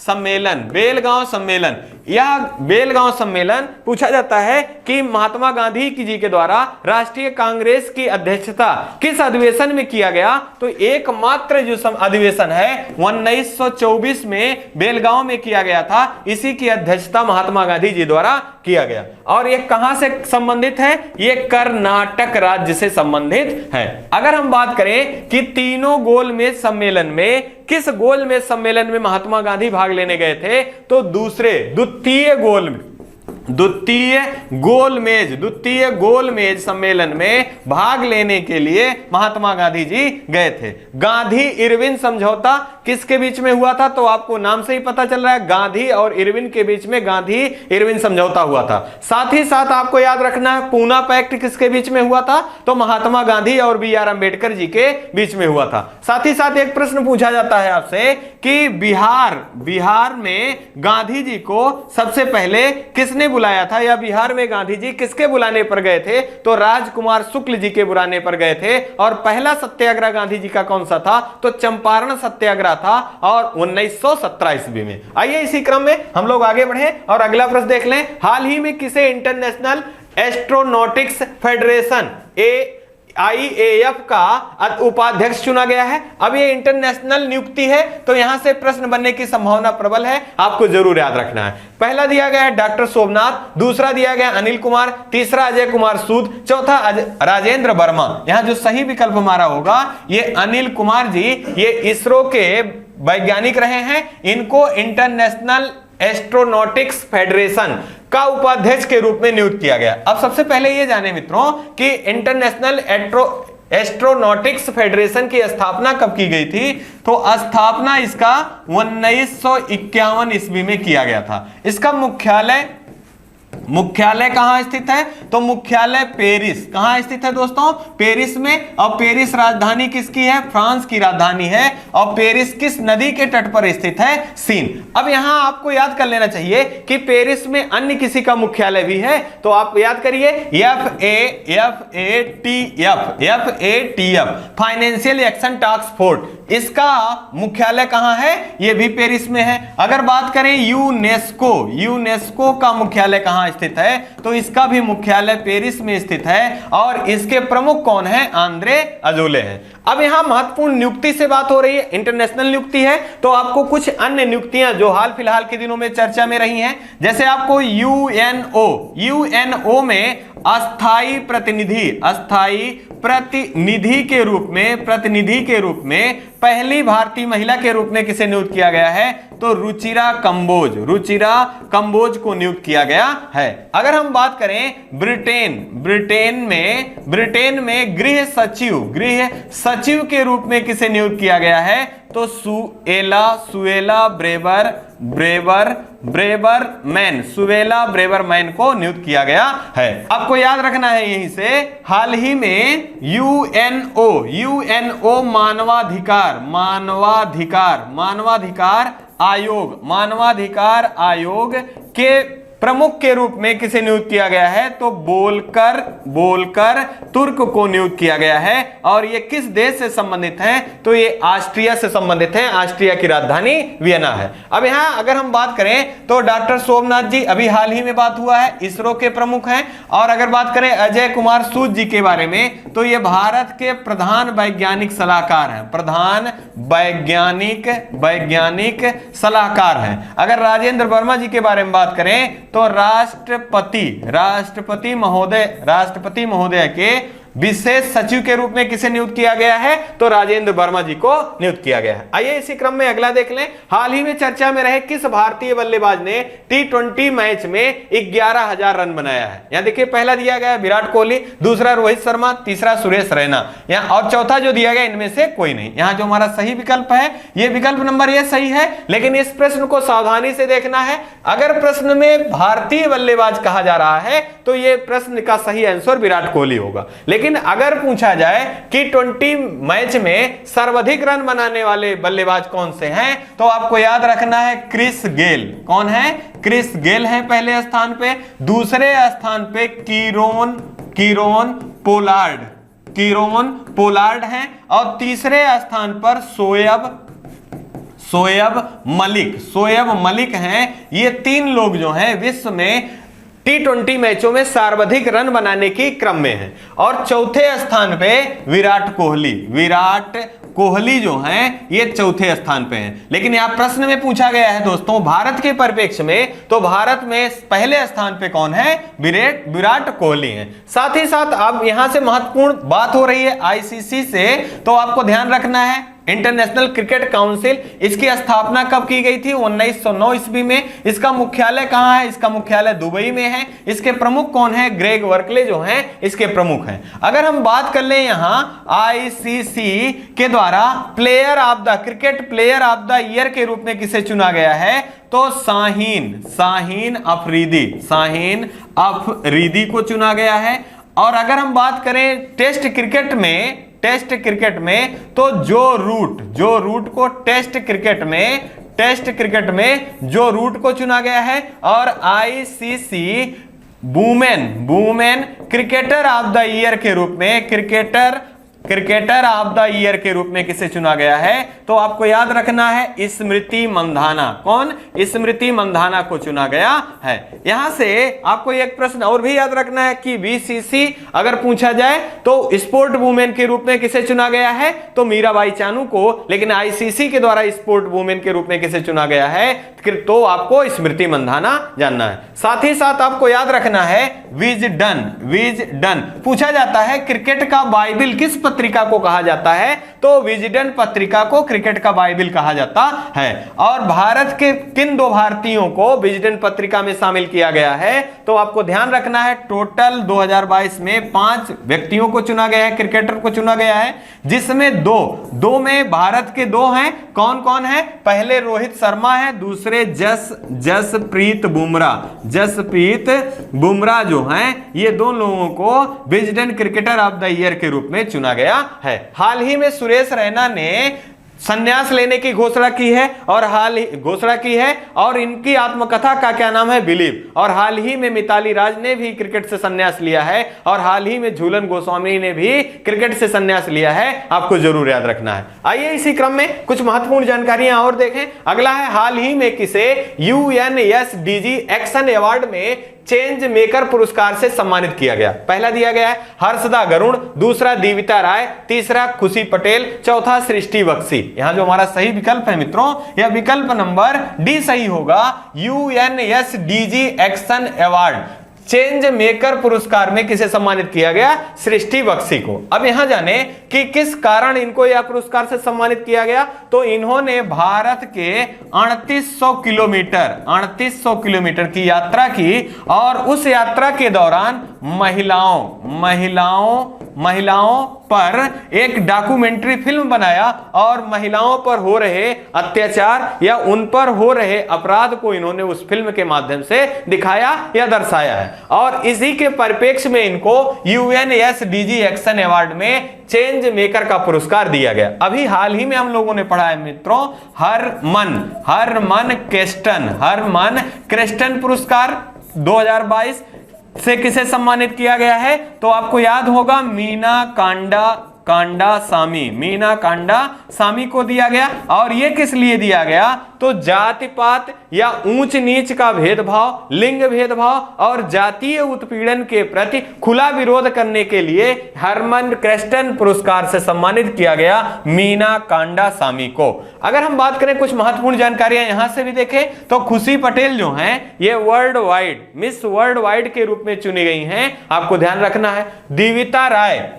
सम्मेलन, यह बेलगांव सम्मेलन पूछा जाता है कि महात्मा गांधी जी के द्वारा राष्ट्रीय कांग्रेस की अध्यक्षता किस अधिवेशन में किया गया, तो एकमात्र जो अधिवेशन है 1924 में बेलगांव में किया गया था, इसी की अध्यक्षता महात्मा गांधी जी द्वारा किया गया। और ये कहां से संबंधित है, ये कर्नाटक राज्य से संबंधित है। अगर हम बात करें कि तीनों गोलमेज सम्मेलन में किस गोलमेज सम्मेलन में महात्मा गांधी भाग लेने गए थे, तो द्वितीय गोलमेज सम्मेलन में भाग लेने के लिए महात्मा गांधी जी गए थे। गांधी इरविन समझौता किसके बीच में हुआ था, तो आपको नाम से ही पता चल रहा है, गांधी और इरविन के बीच में गांधी इरविन समझौता हुआ था। साथ ही साथ आपको याद रखना है पूना पैक्ट किसके बीच में हुआ था, तो महात्मा गांधी और बी.आर. अम्बेडकर जी के बीच में हुआ था। साथ ही साथ एक प्रश्न पूछा जाता है आपसे कि बिहार में गांधी जी को सबसे पहले किसने बुलाया था, या बिहार में गांधी जी किसके बुलाने पर गए थे, तो राजकुमार शुक्ल जी के बुलाने पर गए थे। और पहला सत्याग्रह गांधी जी का कौन सा था, तो चंपारण सत्याग्रह था, और 1917 ईस्वी में। आइए इसी क्रम में हम लोग आगे बढ़े और अगला प्रश्न देख लें। हाल ही में किसे इंटरनेशनल एस्ट्रोनॉटिक्स फेडरेशन IAF का उपाध्यक्ष चुना गया है। अब ये इंटरनेशनल नियुक्ति है, तो यहां से प्रश्न बनने की संभावना प्रबल है, आपको जरूर याद रखना है। पहला दिया गया है डॉक्टर सोमनाथ, दूसरा दिया गया अनिल कुमार, तीसरा अजय कुमार सूद, चौथा राजेंद्र वर्मा। यहां जो सही विकल्प हमारा होगा ये अनिल कुमार जी, ये इसरो के वैज्ञानिक रहे हैं। इनको इंटरनेशनल एस्ट्रोनॉटिक्स फेडरेशन का उपाध्यक्ष के रूप में नियुक्त किया गया। अब सबसे पहले ये जाने मित्रों कि इंटरनेशनल एस्ट्रोनॉटिक्स फेडरेशन की स्थापना कब की गई थी, तो स्थापना इसका 1951 ईस्वी में किया गया था। इसका मुख्यालय कहां स्थित है, तो मुख्यालय पेरिस, कहां स्थित है दोस्तों, पेरिस में। और पेरिस राजधानी किसकी है, फ्रांस की राजधानी है। और पेरिस किस नदी के तट पर स्थित है, सीन। अब यहां आपको याद कर लेना चाहिए कि पेरिस में अन्य किसी का मुख्यालय भी है, तो आप याद करिए FATF financial action task force, इसका मुख्यालय कहां है, यह भी पेरिस में है। अगर बात करें यूनेस्को का मुख्यालय कहां स्थित है, तो इसका भी मुख्यालय पेरिस में स्थित है। और इसके प्रमुख कौन है, आंद्रे अजोले हैं। अब यहां महत्वपूर्ण नियुक्ति से बात हो रही है, इंटरनेशनल नियुक्ति है, तो आपको कुछ अन्य नियुक्तियां जो हाल फिलहाल के दिनों में चर्चा में रही हैं, जैसे आपको यूएनओ में अस्थाई प्रतिनिधि के रूप में पहली भारतीय महिला के रूप में किसे नियुक्त किया गया है, तो रुचिरा कंबोज को नियुक्त किया गया है। अगर हम बात करें ब्रिटेन में गृह सचिव के रूप में किसे नियुक्त किया गया है, तो सुएला ब्रेवर मैन को नियुक्त किया गया है। आपको याद रखना है यहीं से, हाल ही में यूएनओ मानवाधिकार आयोग के प्रमुख के रूप में किसे नियुक्त किया गया है? तो बोलकर तुर्क को नियुक्त किया गया है। और ये किस देश से संबंधित है? तो ये ऑस्ट्रिया से संबंधित है। ऑस्ट्रिया की राजधानी वियना है। अब यहां अगर हम बात करें तो डॉक्टर सोमनाथ जी अभी हाल ही में बात हुआ है, इसरो के प्रमुख हैं। और अगर बात करें अजय कुमार सूद जी के बारे में तो ये भारत के प्रधान वैज्ञानिक सलाहकार हैं, प्रधान वैज्ञानिक सलाहकार हैं। अगर राजेंद्र वर्मा जी के बारे में बात करें तो राष्ट्रपति महोदय के विशेष सचिव के रूप में किसे नियुक्त किया गया है? तो राजेंद्र वर्मा जी को नियुक्त किया गया है। आइए इसी क्रम में अगला देख लें। हाल ही में चर्चा में रहे किस भारतीय बल्लेबाज ने T20 मैच में 11,000 रन बनाया है? यहां देखिए पहला दिया गया विराट कोहली, दूसरा रोहित शर्मा, तीसरा सुरेश रैना, यहां और चौथा जो दिया गया इनमें से कोई नहीं। यहां जो हमारा सही विकल्प है ये विकल्प नंबर ये सही है, लेकिन इस प्रश्न को सावधानी से देखना है। अगर प्रश्न में भारतीय बल्लेबाज कहा जा रहा है तो ये प्रश्न का सही आंसर विराट कोहली होगा। लेकिन अगर पूछा जाए कि T20 मैच में सर्वाधिक रन बनाने वाले बल्लेबाज कौन से हैं तो आपको याद रखना है क्रिस गेल। कौन है? क्रिस गेल है पहले स्थान पे, दूसरे स्थान पे कीरोन पोलार्ड हैं और तीसरे स्थान पर शोएब मलिक हैं। ये तीन लोग जो हैं विश्व में T20 मैचों में सर्वाधिक रन बनाने की क्रम में है। और चौथे स्थान पे विराट कोहली जो हैं ये चौथे स्थान पे हैं। लेकिन यहां प्रश्न में पूछा गया है दोस्तों भारत के परिप्रेक्ष्य में, तो भारत में पहले स्थान पे कौन है? विराट कोहली हैं। साथ ही साथ अब यहां से महत्वपूर्ण बात हो रही है आईसीसी से, तो आपको ध्यान रखना है इंटरनेशनल क्रिकेट काउंसिल, इसकी स्थापना कब की गई थी? 1909 ईस्वी में। इसका मुख्यालय कहां है? इसका मुख्यालय दुबई में है। इसके प्रमुख कौन है? ग्रेग वर्कले जो हैं इसके प्रमुख हैं। अगर हम बात कर लें यहां आईसीसी के द्वारा cricket player of the year के रूप में किसे चुना गया है? तो शाहीन अफरीदी को चुना गया है। और अगर हम बात करें टेस्ट क्रिकेट में तो जो रूट को टेस्ट क्रिकेट में जो रूट को चुना गया है। और ICC women cricketer of the year के रूप में क्रिकेटर ऑफ द ईयर के रूप में किसे चुना गया है? तो आपको याद रखना है स्मृति मंधाना। कौन? स्मृति मंधाना को चुना गया है। यहां से आपको एक प्रश्न और भी याद रखना है कि बीसीसी अगर पूछा जाए तो स्पोर्ट वुमेन के रूप में किसे चुना गया है? तो मीराबाई चानू को। लेकिन आईसीसी के द्वारा स्पोर्ट वुमेन के रूप में किसे चुना गया है? तो आपको स्मृति मंधाना जानना है। साथ ही साथ आपको याद रखना है विजडन पूछा जाता है क्रिकेट का बाइबिल किस पत्रिका को कहा जाता है? तो विजडन पत्रिका को क्रिकेट का बाइबिल कहा जाता है। और भारत के किन दो भारतीयों को विजडन पत्रिका में शामिल किया गया है? तो आपको ध्यान रखना है टोटल 2022 में 5 व्यक्तियों को चुना गया है, क्रिकेटर को चुना गया है, जिसमें दो में भारत के 2 हैं। कौन कौन है? पहले रोहित शर्मा है, दूसरे जसप्रीत बुमराह जो हैं, ये 2 लोगों को Wisden cricketer of the year के रूप में चुना गया है। हाल ही में सुरेश रैना ने संन्यास लेने की घोषणा की है और इनकी आत्मकथा का क्या नाम है? बिलीव। और हाल ही में मिताली राज ने भी क्रिकेट से संन्यास लिया है और हाल ही में झूलन गोस्वामी ने भी क्रिकेट से संन्यास लिया है। आपको जरूर याद रखना है। आइए इसी क्रम में कुछ महत्वपूर्ण जानकारियां और देखें। अगला है हाल ही में किसे UNSDG एक्शन अवार्ड में चेंज मेकर पुरस्कार से सम्मानित किया गया? पहला दिया गया है हर्षदा गरुड़, दूसरा दीविता राय, तीसरा खुशी पटेल, चौथा सृष्टि बख्शी। यहां जो हमारा सही विकल्प है मित्रों, यह विकल्प नंबर डी सही होगा। UNSDG action award change maker पुरस्कार में किसे सम्मानित किया गया? सृष्टि बख्शी को। अब यहां जाने कि किस कारण इनको यह पुरस्कार से सम्मानित किया गया। तो इन्होंने भारत के 3800 किलोमीटर की यात्रा की और उस यात्रा के दौरान महिलाओं पर एक डॉक्यूमेंट्री फिल्म बनाया और महिलाओं पर हो रहे अत्याचार या उन पर हो रहे अपराध को इन्होंने उस फिल्म के माध्यम से दिखाया या दर्शाया है। और इसी के परिप्रेक्ष्य में इनको UNSDG एक्शन अवार्ड में चेंज मेकर का पुरस्कार दिया गया। अभी हाल ही में हम लोगों ने पढ़ा है मित्रों हरमन क्रेस्टन पुरस्कार 2022 से किसे सम्मानित किया गया है? तो आपको याद होगा मीना कांडासामी को दिया गया। और ये किस लिए दिया गया? तो जाति पात या ऊंच नीच का भेदभाव, लिंग भेदभाव और जातीय उत्पीड़न के प्रति खुला विरोध करने के लिए हरमन क्रेस्टन पुरस्कार से सम्मानित किया गया मीना कांडासामी को। अगर हम बात करें कुछ महत्वपूर्ण जानकारियां यहां से भी देखें तो खुशी पटेल जो हैं ये world wide miss world wide के रूप में चुनी गई हैं, आपको ध्यान रखना है। दिविता राय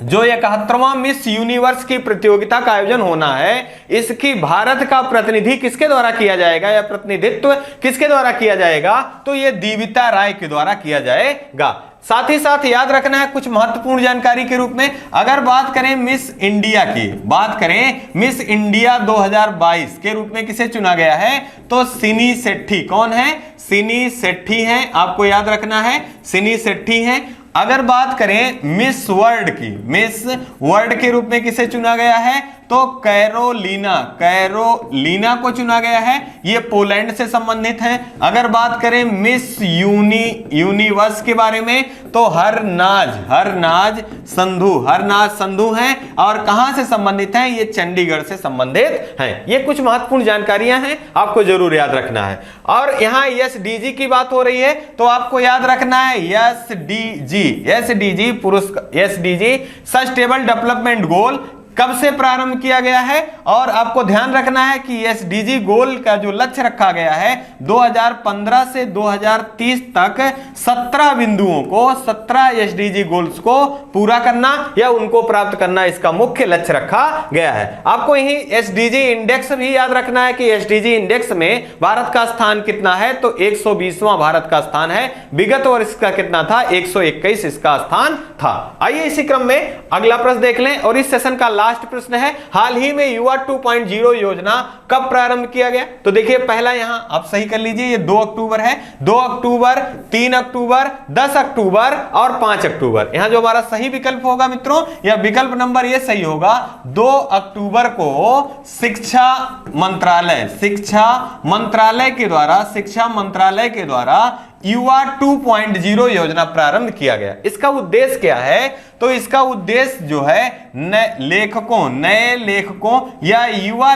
जो 71वां मिस यूनिवर्स की प्रतियोगिता का आयोजन होना है, इसकी भारत का प्रतिनिधि किसके द्वारा किया जाएगा या प्रतिनिधित्व किसके द्वारा किया जाएगा? तो ये दिविता राय के द्वारा किया जाएगा। साथ ही साथ याद रखना है कुछ महत्वपूर्ण जानकारी के रूप में, अगर बात करें मिस इंडिया की, बात करें मिस इंडिया 2022 के रूप में किसे चुना गया है? तो सिनी सेट्टी। कौन है? सिनी सेट्टी हैं, आपको याद रखना है, सिनी सेट्टी हैं। अगर बात करें मिस वर्ल्ड की, मिस वर्ल्ड के रूप में किसे चुना गया है? तो कैरोलिना को चुना गया है, ये पोलैंड से संबंधित है। अगर बात करें मिस यूनिवर्स के बारे में तो हरनाज संधू हैं और कहां से संबंधित हैं? ये चंडीगढ़ से संबंधित हैं। ये कुछ महत्वपूर्ण जानकारियां हैं, आपको जरूर याद रखना है। और यहां एसडीजी की बात हो रही है तो आपको याद रखना है एसडीजी पुरस्कार, एसडीजी सस्टेनेबल डेवलपमेंट गोल कब से प्रारंभ किया गया है? और आपको ध्यान रखना है कि एसडीजी गोल का जो लक्ष्य रखा गया है 2015 से 2030 तक 17 बिंदुओं को, 17 एसडीजी गोल्स को पूरा करना या उनको प्राप्त करना इसका मुख्य लक्ष्य रखा गया है। आपको यही एसडीजी इंडेक्स भी याद रखना है कि एसडीजी इंडेक्स में भारत का स्थान कितना है? तो 120वां भारत का स्थान है। विगत वर्ष का कितना था? 121 इसका स्थान था। आइए इसी क्रम में अगला प्रश्न देख लें और इस सेशन का लास्ट प्रश्न है, हाल ही में युवा 2.0 योजना कब प्रारंभ किया गया? तो देखिए पहला यहां आप सही कर लीजिए, ये 2 अक्टूबर है, 2 अक्टूबर, 3 अक्टूबर, 10 अक्टूबर और 5 अक्टूबर। यहां जो हमारा सही विकल्प होगा मित्रों, या विकल्प नंबर ये सही होगा, 2 अक्टूबर को शिक्षा मंत्रालय के द्वारा युवा 2.0 योजना प्रारंभ किया गया। इसका उद्देश्य क्या है? तो इसका उद्देश्य जो है नए लेखकों या युवा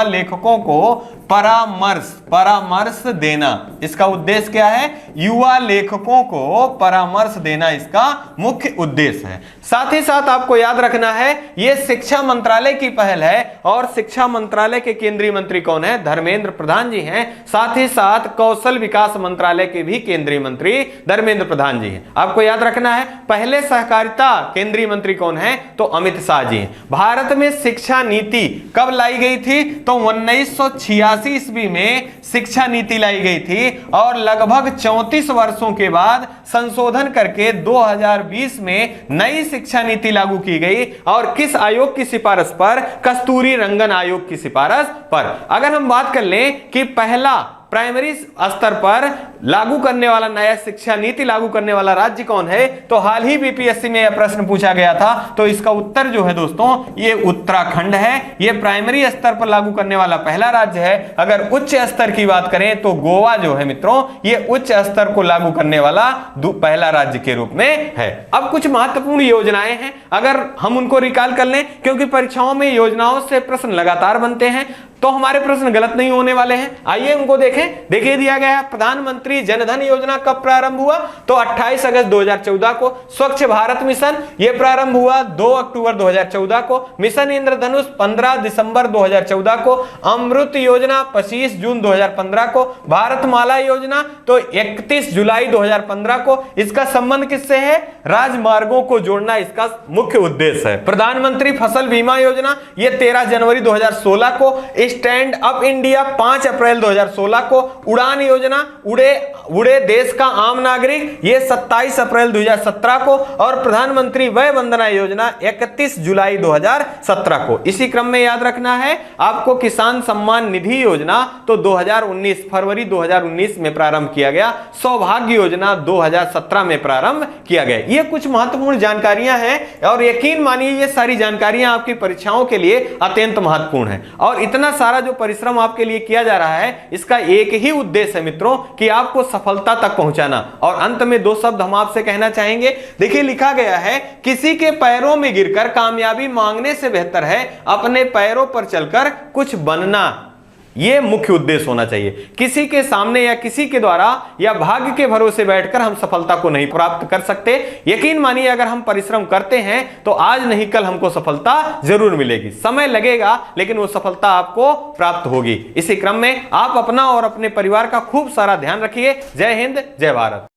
लेखकों को परामर्श देना। इसका उद्देश्य क्या है? युवा लेखकों को परामर्श देना इसका मुख्य उद्देश्य है। साथ ही साथ आपको याद रखना है यह शिक्षा मंत्रालय की पहल है और शिक्षा मंत्रालय के केंद्रीय मंत्री कौन है? धर्मेंद्र प्रधान जी हैं। साथ ही साथ कौशल विकास मंत्रालय के भी केंद्रीय मंत्री धर्मेंद्र प्रधान जी हैं। आपको याद रखना है पहले सहकारिता केंद्रीय मंत्री कौन है? तो अमित शाह जी हैं। भारत में शिक्षा नीति कब लाई गई थी? तो 1986 ईस्वी में शिक्षा नीति लाई गई थी और लगभग 34 वर्षों के बाद संशोधन करके 2020 में नई शिक्षा नीति लागू की गई। और किस आयोग की सिफारिश पर? कस्तूरी रंगन आयोग की सिफारिश पर। अगर हम बात कर लें कि पहला प्राइमरी स्तर पर लागू करने वाला, नया शिक्षा नीति लागू करने वाला राज्य कौन है? तो हाल ही बीपीएससी में यह प्रश्न पूछा गया था, तो इसका उत्तर जो है दोस्तों ये उत्तराखंड है। यह प्राइमरी स्तर पर लागू करने वाला पहला राज्य है। अगर उच्च स्तर की बात करें तो गोवा जो है मित्रों ये उच्च स्तर को लागू करने वाला पहला राज्य के रूप में है। अब कुछ महत्वपूर्ण योजनाएं हैं, अगर हम उनको रिकॉल कर लें, क्योंकि परीक्षाओं में योजनाओं से प्रश्न लगातार बनते हैं तो हमारे प्रश्न गलत नहीं होने वाले हैं। आइए उनको देखें। देखिए दिया गया है प्रधानमंत्री जनधन योजना कब प्रारंभ हुआ? तो 28 अगस्त 2014 को। स्वच्छ भारत मिशन यह प्रारंभ हुआ 2 अक्टूबर 2014 को। मिशन इंद्रधनुष 15 दिसंबर 2014 को। अमृत योजना 25 जून 2015 को। भारतमाला योजना तो 31 जुलाई 2015 को। इसका संबंध किससे है? राजमार्गों को जोड़ना इसका मुख्य उद्देश्य है। प्रधानमंत्री फसल बीमा योजना यह 13 जनवरी 2016 को। स्टैंड अप इंडिया 5 अप्रैल 2016 को। उड़ान योजना उड़े देश का आम नागरिक ये 27 अप्रैल 2017 को। और प्रधानमंत्री वय वंदना योजना 31 जुलाई 2017 को। इसी क्रम में याद रखना है आपको किसान सम्मान निधि योजना तो 2019 फरवरी 2019 में प्रारंभ किया गया। सौभाग्य योजना 2017 में प्रारंभ किया गया। ये कुछ महत्वपूर्ण जानकारियां हैं और यकीन मानिए ये सारी जानकारियां आपकी परीक्षाओं के लिए अत्यंत महत्वपूर्ण है। और इतना सारा जो परिश्रम आपके लिए किया जा रहा है, इसका एक ही उद्देश्य है मित्रों कि आपको सफलता तक पहुंचाना। और अंत में दो शब्द हम आपसे कहना चाहेंगे। देखिए लिखा गया है, किसी के पैरों में गिरकर कामयाबी मांगने से बेहतर है अपने पैरों पर चलकर कुछ बनना। यह मुख्य उद्देश्य होना चाहिए। किसी के सामने या किसी के द्वारा या भाग्य के भरोसे बैठकर हम सफलता को नहीं प्राप्त कर सकते। यकीन मानिए, अगर हम परिश्रम करते हैं तो आज नहीं कल हमको सफलता जरूर मिलेगी। समय लगेगा लेकिन वो सफलता आपको प्राप्त होगी। इसी क्रम में आप अपना और अपने परिवार का खूब सारा ध्यान रखिए। जय हिंद, जय भारत।